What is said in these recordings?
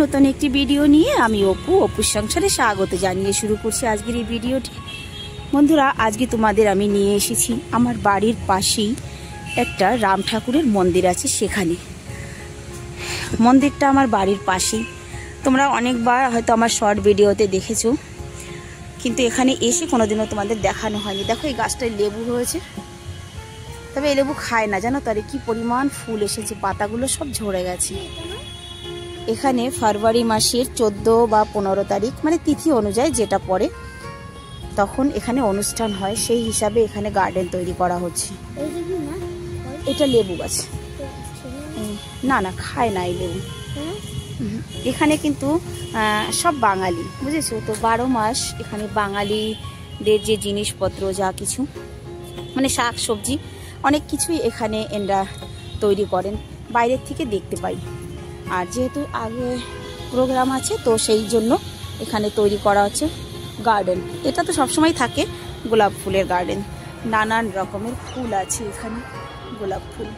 নতুন একটি ভিডিও নিয়ে আমি অপুর সংসারে স্বাগত জানিয়ে শুরু করছি আজকের এই ভিডিওটি। বন্ধুরা, আজকে তোমাদের আমি নিয়ে এসেছি আমার বাড়ির পাশেই একটা রাম ঠাকুরের মন্দির আছে। সেখানে মন্দিরটা আমার বাড়ির পাশেই, তোমরা অনেকবার হয়তো আমার শর্ট ভিডিওতে দেখেছো, কিন্তু এখানে এসে কোনোদিনও তোমাদের দেখানো হয়নি। দেখো এই গাছটায় লেবু হয়েছে, তবে এই লেবু খায় না, জানো তারে কি পরিমাণ ফুল এসেছে, পাতাগুলো সব ঝরে গেছে। এখানে ফেব্রুয়ারি মাসের 14 বা 15 তারিখ, মানে তিথি অনুযায়ী যেটা পড়ে, তখন এখানে অনুষ্ঠান হয়। সেই হিসাবে এখানে গার্ডেন তৈরি করা হচ্ছে। এটা লেবু গাছ। না না, খায় না এই লেবু। এখানে কিন্তু সব বাঙালি, বুঝেছো তো, 12 মাস এখানে বাঙালিদের যে জিনিসপত্র যা কিছু, মানে শাক সবজি অনেক কিছুই এখানে এনরা তৈরি করেন, বাইরের থেকে দেখতে পাই। আর যেহেতু আগে প্রোগ্রাম আছে, তো সেই জন্য এখানে তৈরি করা হচ্ছে গার্ডেন। এটা তো সবসময় থাকে, গোলাপ ফুলের গার্ডেন। নানান রকমের ফুল আছে এখানে, গোলাপ ফুল।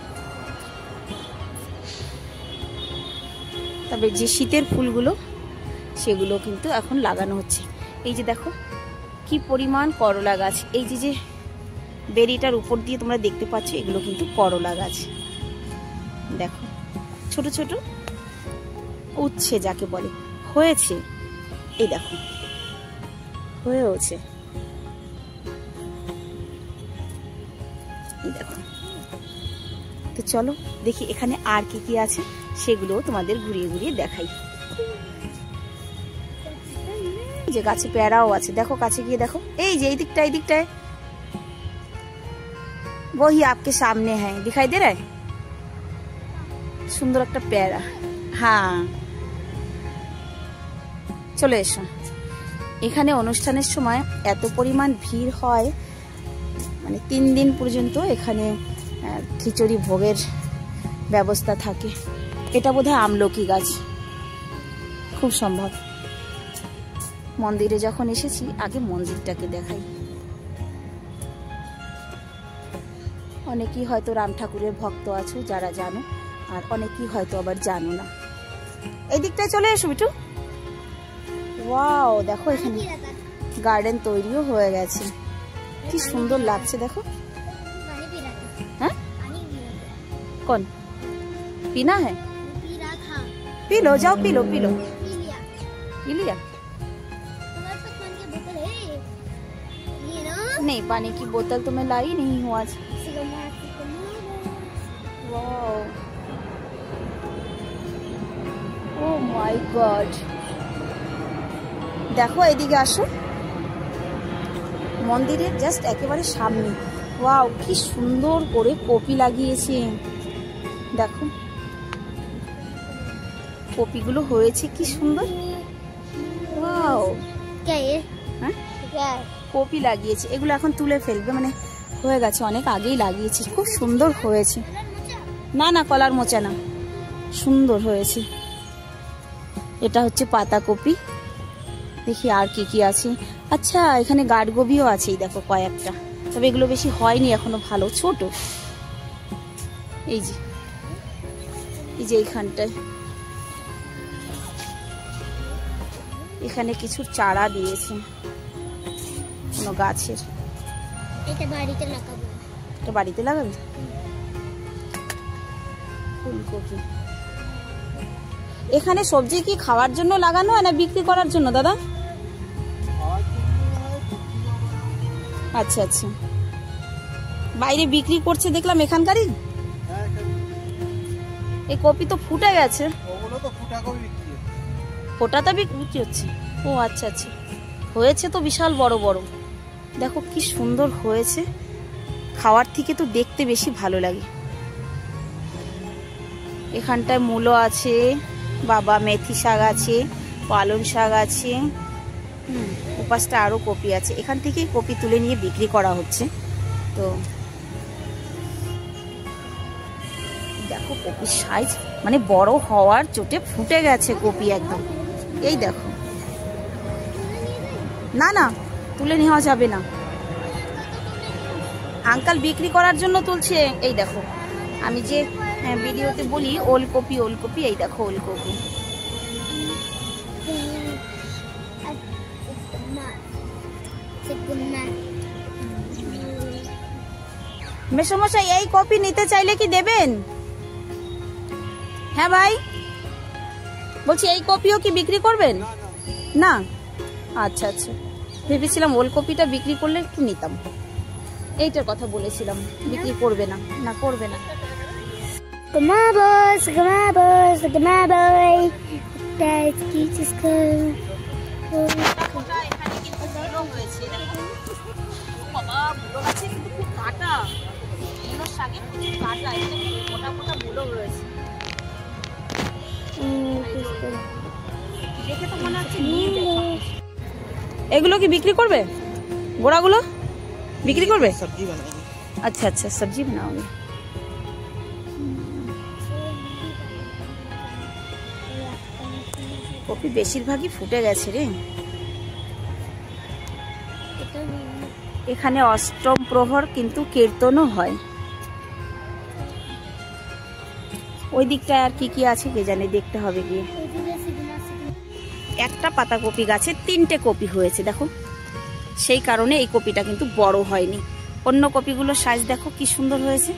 তবে যে শীতের ফুলগুলো, সেগুলো কিন্তু এখন লাগানো হচ্ছে। এই যে দেখো কি পরিমাণ করলা গাছ, এই যে বেরিটার উপর দিয়ে তোমরা দেখতে পাচ্ছ, এগুলো কিন্তু করলা গাছ। দেখো ছোট ছোট উচ্ছে যাকে বলে হয়েছে, এই দেখো হয়েওছে, এই দেখো। তো চলো দেখি এখানে আর কি কি আছে, সেগুলো তোমাদের ঘুরিয়ে ঘুরিয়ে দেখাই। যে গাছে পেয়ারাও আছে, দেখো কাছে গিয়ে দেখো, এই যে এই দিকটায় वही आपके सामने है, दिखाई दे रहा है, সুন্দর একটা পেয়ারা। হ্যাঁ, চলে এসো। এখানে অনুষ্ঠানের সময় এত পরিমাণ ভিড় হয়, মানে 3 দিন পর্যন্ত এখানে খিচুড়ি ভোগের ব্যবস্থা থাকে। এটা বোধহয় আমলকি গাছ, খুব সম্ভব। মন্দিরে যখন এসেছি, আগে মন্দিরটাকে দেখাই। অনেকেই হয়তো রাম ঠাকুরের ভক্ত আছো যারা জানো, আর অনেকেই হয়তো আবার জানো না। এই দিকটায় চলে এসো বিটু। ওয়াও, দেখো এখানে গার্ডেন তৈরিও হয়ে গেছে, কি সুন্দর লাগছে দেখো। হ্যাঁ, কোন पीना है? पी लो, जाओ P low, P low. P लिया? नहीं, पानी की बोतल तो मैं लाई नहीं हूँ आज। ओह माय गॉड, দেখো এদিকে আসো, মন্দিরের জাস্ট একেবারে সামনে। ওয়াও, কি সুন্দর করে কপি লাগিয়েছে, দেখো কপিগুলো হয়েছে কি সুন্দর। ওয়াও, হ্যাঁ কপি লাগিয়েছে, এগুলো এখন তুলে ফেলবে, মানে হয়ে গেছে, অনেক আগেই লাগিয়েছে, খুব সুন্দর হয়েছে। না না, কলার মোচা না, সুন্দর হয়েছে। এটা হচ্ছে পাতা কপি। দেখি আর কি কি আছে। আচ্ছা, এখানে গাঠগোবিও আছে, এই দেখো কয়েকটা, তবে এগুলো বেশি হয়নি এখনো, ভালো ছোট। এই যে এইখানটায় এখানে কিছু চারা দিয়েছে কোনো গাছের। এটা বাড়িতে লাগাবো। এটা বাড়িতে লাগাবি? ফুলকপি। এখানে সবজি কি খাওয়ার জন্য লাগানো হয় না বিক্রি করার জন্য দাদা? আচ্ছা আচ্ছা, বাইরে বিক্রি করছে দেখলাম এখানকারই। এই কপি তো ফুটে গেছে, ফোটাটা বিক্রি হচ্ছে। ও আচ্ছা আচ্ছা, হয়েছে তো বিশাল বড় বড়, দেখো কি সুন্দর হয়েছে। খাওয়ার থেকে তো দেখতে বেশি ভালো লাগে। এখানটায় মূলো আছে, বাবা মেথি শাক আছে, পালং শাক আছে, উপাসটা আরো কপি আছে। এখান থেকেই কপি তুলে নিয়ে বিক্রি করা হচ্ছে। তো দেখো কপির সাইজ, মানে বড় হওয়ার চোটে ফুটে গেছে কপি একদম। এই দেখো, না না তুলে নেওয়া যাবে না, আঙ্কাল বিক্রি করার জন্য তুলছে। এই দেখো, আমি যে ভিডিওতে বলি ওলকপি, ওলকপি, এই দেখো ওলকপি। মেসমশাই এই কপি নিতে চাইলে কি দেবেন? হ্যাঁ ভাই, বলছি এই কপিও কি বিক্রি করবেন? না, আচ্ছা আচ্ছা, ভেবেছিলাম ওল কপিটা বিক্রি করলে একটু নিতাম, এইটার কথা বলেছিলাম। বিক্রি করবে না? না, করবে না। এগুলো কি বিক্রি করবে? গোড়াগুলো বিক্রি করবে? সবজি বানাবে। আচ্ছা আচ্ছা, সবজি বানাओगे। কপি বেশিরভাগই ফুটে গেছে রে। এখানে অষ্টম প্রহর কিন্তু কীর্তনও হয়। ওই দিকটায় আর কি কি আছে কে জানে, দেখতে হবে গিয়ে। একটা পাতাকপি গাছে 3টে কপি হয়েছে দেখো, সেই কারণে এই কপিটা কিন্তু বড় হয়নি। অন্য কপিগুলোর সাইজ দেখো কি সুন্দর হয়েছে।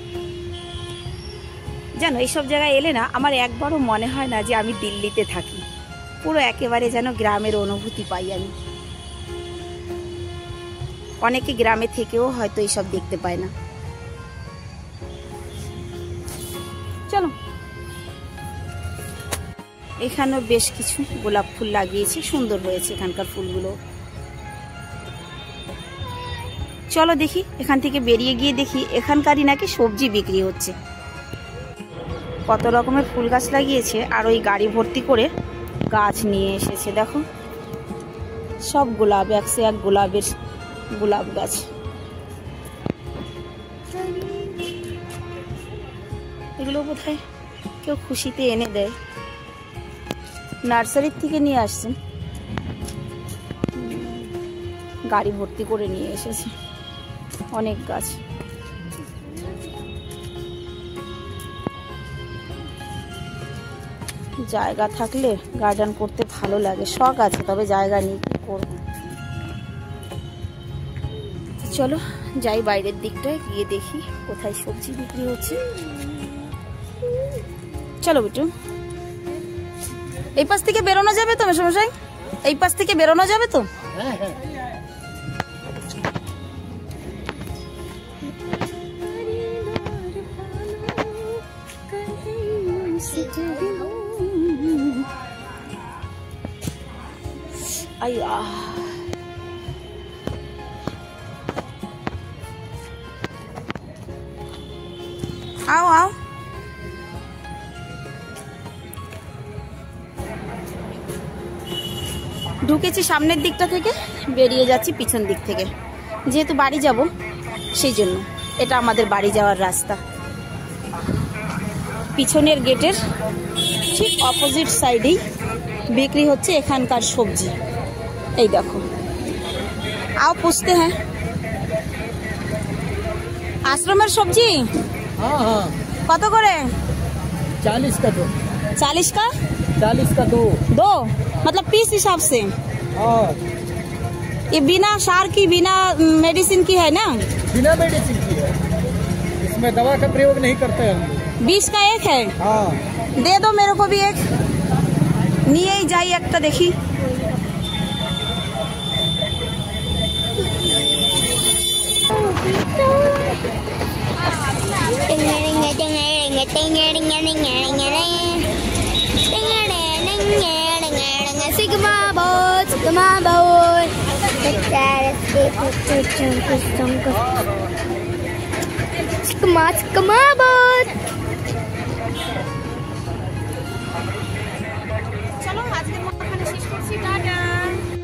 জানো, এইসব জায়গায় এলে না আমার একবারও মনে হয় না যে আমি দিল্লিতে থাকি। পুরো একেবারে যেন গ্রামের অনুভূতি পাই আমি। অনেকে গ্রামে থেকেও হয়তো এইসব দেখতে পায় না। চলো, এখানেও বেশ কিছু গোলাপ ফুল লাগিয়েছি, সুন্দর হয়েছে এখানকার ফুলগুলো। চলো দেখি, এখান থেকে বেরিয়ে গিয়ে দেখি এখানকারই নাকি সবজি বিক্রি হচ্ছে। কত রকমের ফুল গাছ লাগিয়েছে, আর ওই গাড়ি ভর্তি করে গাছ নিয়ে এসেছে দেখো, সব গোলাপ, 101 গোলাপের গোলাপ গাছ। এগুলো বোধহয় কেউ খুশিতে এনে দেয়, নার্সারির থেকে নিয়ে আসছেন, গাড়ি ভর্তি করে নিয়ে এসেছে অনেক গাছ। জায়গা থাকলে গার্ডেন করতে ভালো লাগে, শখ আছে, তবে জায়গা নেই, কি করব। চলো যাই বাইরের দিকটায় গিয়ে দেখি কোথায় সবজি বিক্রি হচ্ছে। চলো বিটু, এই পাশ থেকে বেরোনো যাবে তো মেসমশাই? এই পাশ থেকে বেরোনো যাবে তো? হ্যাঁ হ্যাঁ। आओ आओ, ঢুকেছি সামনের দিকটা থেকে, বেরিয়ে যাচ্ছি পিছন দিক থেকে, যেহেতু বাড়ি যাব সেই জন্য। এটা আমাদের বাড়ি যাওয়ার রাস্তা। পিছনের গেটের ঠিক অপোজিট সাইডেই বিক্রি হচ্ছে এখানকার সবজি। এই দেখো, आओ पूछते हैं। আশ্রমের সবজি কত করে? 40 का दो। 40 का? 40 का दो। दो मतलब पीस हिसाब से? हाँ। ये बिना सार की, बिना मेडिसिन की है ना? बिना मेडिसिन की है, इसमें दवा का प्रयोग नहीं करते हम। 20 का एक है? हाँ। दे दो मेरे को भी एक, নিয়েই যাই একটা দেখি। Sigma boat, Sigma boat. Sigma boat.